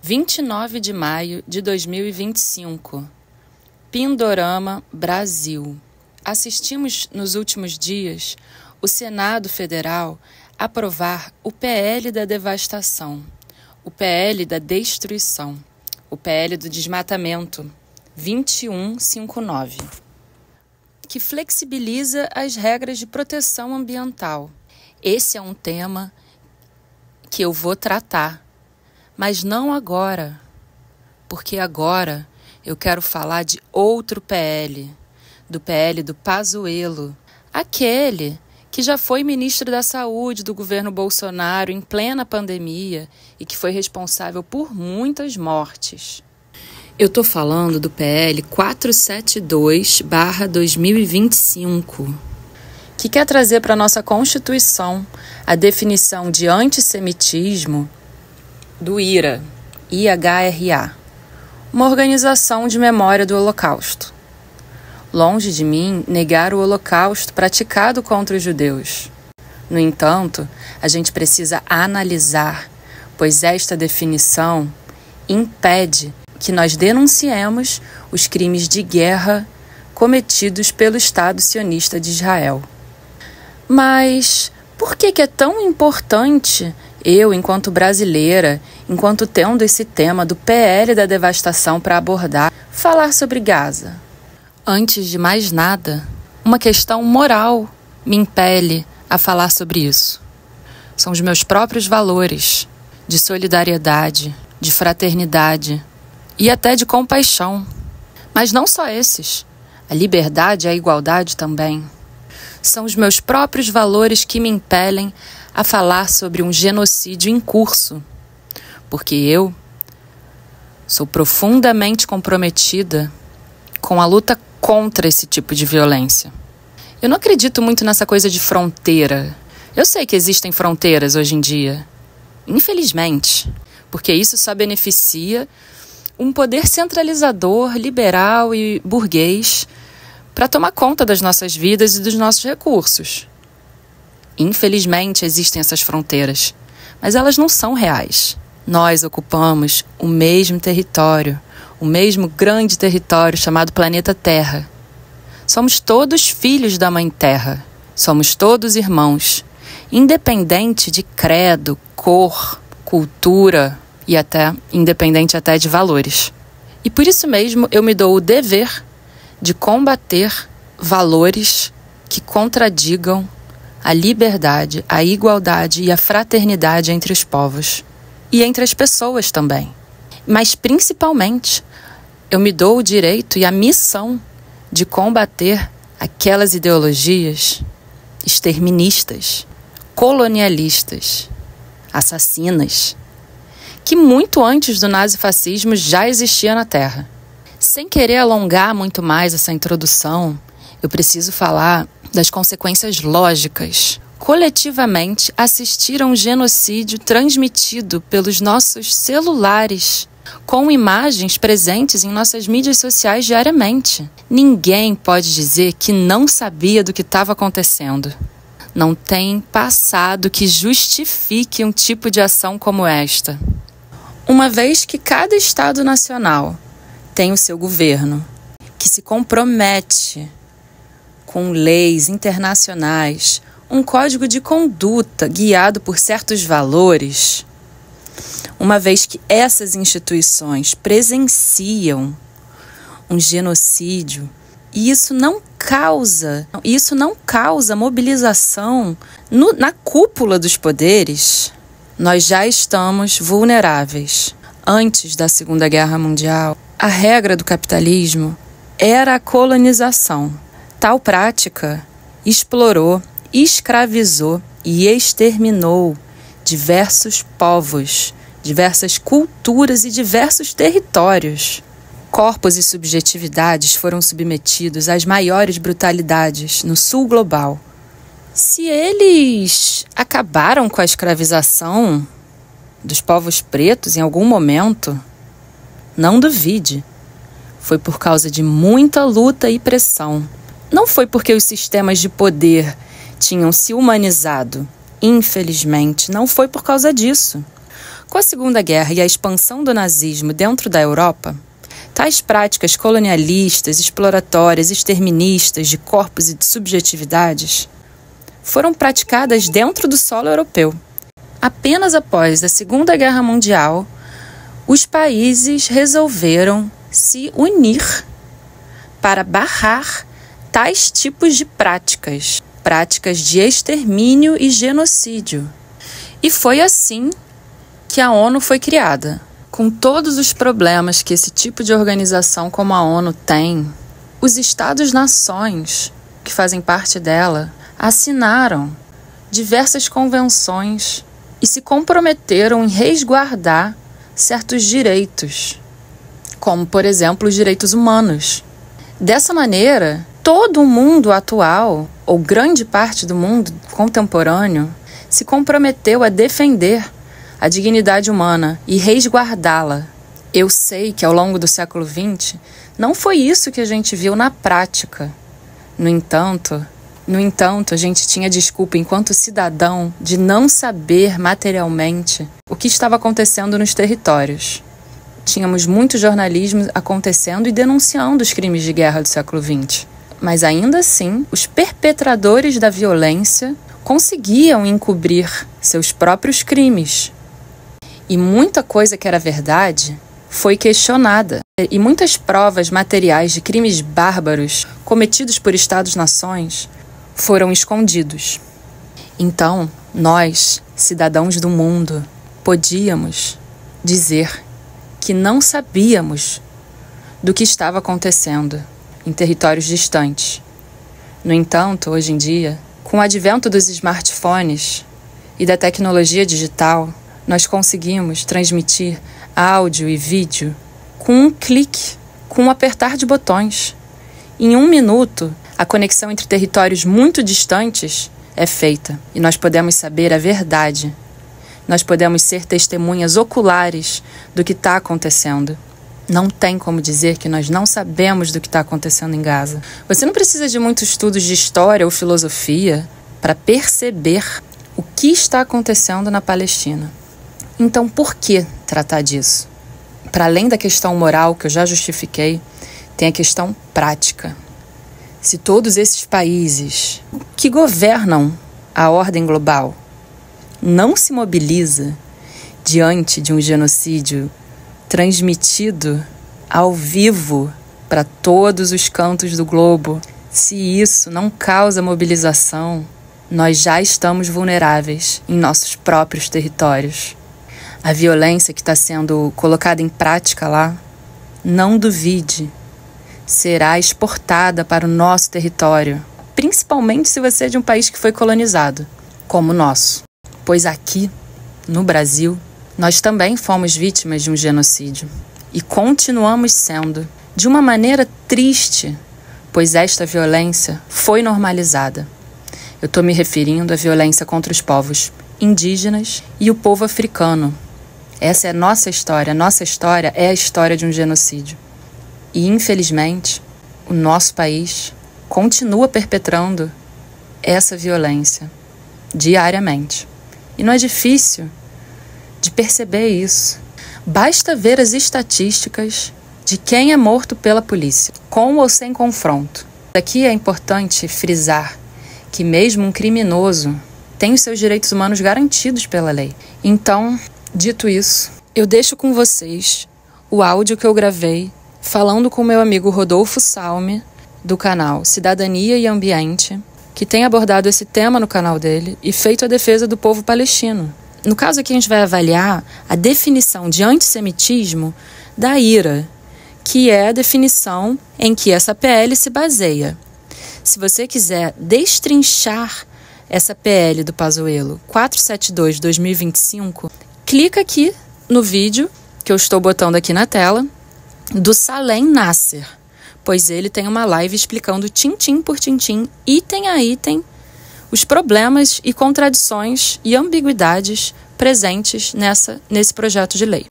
29 de maio de 2025. Pindorama, Brasil. Assistimos nos últimos dias o Senado Federal aprovar o PL da devastação, o PL da destruição, o PL do desmatamento 2159, que flexibiliza as regras de proteção ambiental. Esse é um tema que eu vou tratar, mas não agora, porque agora eu quero falar de outro PL, do PL do Pazuello, aquele que já foi ministro da Saúde do governo Bolsonaro em plena pandemia e que foi responsável por muitas mortes. Eu estou falando do PL 472/2025, que quer trazer para a nossa Constituição a definição de antissemitismo do IHRA, uma organização de memória do Holocausto. Longe de mim negar o Holocausto praticado contra os judeus. No entanto, a gente precisa analisar, pois esta definição impede que nós denunciemos os crimes de guerra cometidos pelo Estado sionista de Israel. Mas por que é tão importante eu, enquanto brasileira, enquanto tendo esse tema do PL da devastação para abordar, falar sobre Gaza? Antes de mais nada, uma questão moral me impele a falar sobre isso. São os meus próprios valores de solidariedade, de fraternidade e até de compaixão. Mas não só esses. A liberdade e a igualdade também. São os meus próprios valores que me impelem a falar sobre um genocídio em curso, porque eu sou profundamente comprometida com a luta contra esse tipo de violência. Eu não acredito muito nessa coisa de fronteira. Eu sei que existem fronteiras hoje em dia, infelizmente, porque isso só beneficia um poder centralizador, liberal e burguês para tomar conta das nossas vidas e dos nossos recursos. Infelizmente existem essas fronteiras, mas elas não são reais. Nós ocupamos o mesmo território, o mesmo grande território chamado planeta Terra. Somos todos filhos da Mãe Terra, somos todos irmãos, independente de credo, cor, cultura e até independente até de valores. E por isso mesmo eu me dou o dever de combater valores que contradigam a liberdade, a igualdade e a fraternidade entre os povos e entre as pessoas também. Mas principalmente, eu me dou o direito e a missão de combater aquelas ideologias exterministas, colonialistas, assassinas, que muito antes do nazifascismo já existia na Terra. Sem querer alongar muito mais essa introdução, eu preciso falar das consequências lógicas. Coletivamente, assistir a um genocídio transmitido pelos nossos celulares, com imagens presentes em nossas mídias sociais diariamente. Ninguém pode dizer que não sabia do que estava acontecendo. Não tem passado que justifique um tipo de ação como esta. Uma vez que cada Estado nacional tem o seu governo, que se compromete com leis internacionais, um código de conduta guiado por certos valores, uma vez que essas instituições presenciam um genocídio, e isso não causa mobilização na cúpula dos poderes, nós já estamos vulneráveis. Antes da Segunda Guerra Mundial, a regra do capitalismo era a colonização. Tal prática explorou, escravizou e exterminou diversos povos, diversas culturas e diversos territórios. Corpos e subjetividades foram submetidos às maiores brutalidades no sul global. Se eles acabaram com a escravização dos povos pretos em algum momento, não duvide, foi por causa de muita luta e pressão. Não foi porque os sistemas de poder tinham se humanizado. Infelizmente, não foi por causa disso. Com a Segunda Guerra e a expansão do nazismo dentro da Europa, tais práticas colonialistas, exploratórias, exterministas de corpos e de subjetividades foram praticadas dentro do solo europeu. Apenas após a Segunda Guerra Mundial, os países resolveram se unir para barrar tais tipos de práticas de extermínio e genocídio. E foi assim que a ONU foi criada. Com todos os problemas que esse tipo de organização como a ONU tem, os Estados-nações que fazem parte dela assinaram diversas convenções e se comprometeram em resguardar certos direitos, como, por exemplo, os direitos humanos. Dessa maneira, todo o mundo atual, ou grande parte do mundo contemporâneo, se comprometeu a defender a dignidade humana e resguardá-la. Eu sei que ao longo do século XX não foi isso que a gente viu na prática. No entanto, a gente tinha desculpa enquanto cidadão de não saber materialmente o que estava acontecendo nos territórios. Tínhamos muito jornalismo acontecendo e denunciando os crimes de guerra do século XX. Mas ainda assim, os perpetradores da violência conseguiam encobrir seus próprios crimes. E muita coisa que era verdade foi questionada. E muitas provas materiais de crimes bárbaros cometidos por Estados-nações foram escondidos. Então, nós, cidadãos do mundo, podíamos dizer que não sabíamos do que estava acontecendo em territórios distantes. No entanto, hoje em dia, com o advento dos smartphones e da tecnologia digital, nós conseguimos transmitir áudio e vídeo com um clique, com um apertar de botões. Em 1 minuto, a conexão entre territórios muito distantes é feita e nós podemos saber a verdade. Nós podemos ser testemunhas oculares do que está acontecendo. Não tem como dizer que nós não sabemos do que está acontecendo em Gaza. Você não precisa de muitos estudos de história ou filosofia para perceber o que está acontecendo na Palestina. Então, por que tratar disso? Para além da questão moral, que eu já justifiquei, tem a questão prática. Se todos esses países que governam a ordem global não se mobiliza diante de um genocídio transmitido ao vivo para todos os cantos do globo, se isso não causa mobilização, nós já estamos vulneráveis em nossos próprios territórios. A violência que está sendo colocada em prática lá, não duvide, será exportada para o nosso território, principalmente se você é de um país que foi colonizado, como o nosso. Pois aqui, no Brasil, nós também fomos vítimas de um genocídio e continuamos sendo, de uma maneira triste, pois esta violência foi normalizada. Eu estou me referindo à violência contra os povos indígenas e o povo africano. Essa é a nossa história é a história de um genocídio. E, infelizmente, o nosso país continua perpetrando essa violência diariamente. E não é difícil de perceber isso. Basta ver as estatísticas de quem é morto pela polícia, com ou sem confronto. Aqui é importante frisar que mesmo um criminoso tem os seus direitos humanos garantidos pela lei. Então, dito isso, eu deixo com vocês o áudio que eu gravei falando com meu amigo Rodolfo Salme, do canal Cidadania e Ambiente, que tem abordado esse tema no canal dele e feito a defesa do povo palestino. No caso aqui a gente vai avaliar a definição de antissemitismo da IRA, que é a definição em que essa PL se baseia. Se você quiser destrinchar essa PL do Pazuello 472/2025, clica aqui no vídeo que eu estou botando aqui na tela do Salem Nasser, pois ele tem uma live explicando tintim por tintim, item a item, os problemas e contradições e ambiguidades presentes nesse projeto de lei.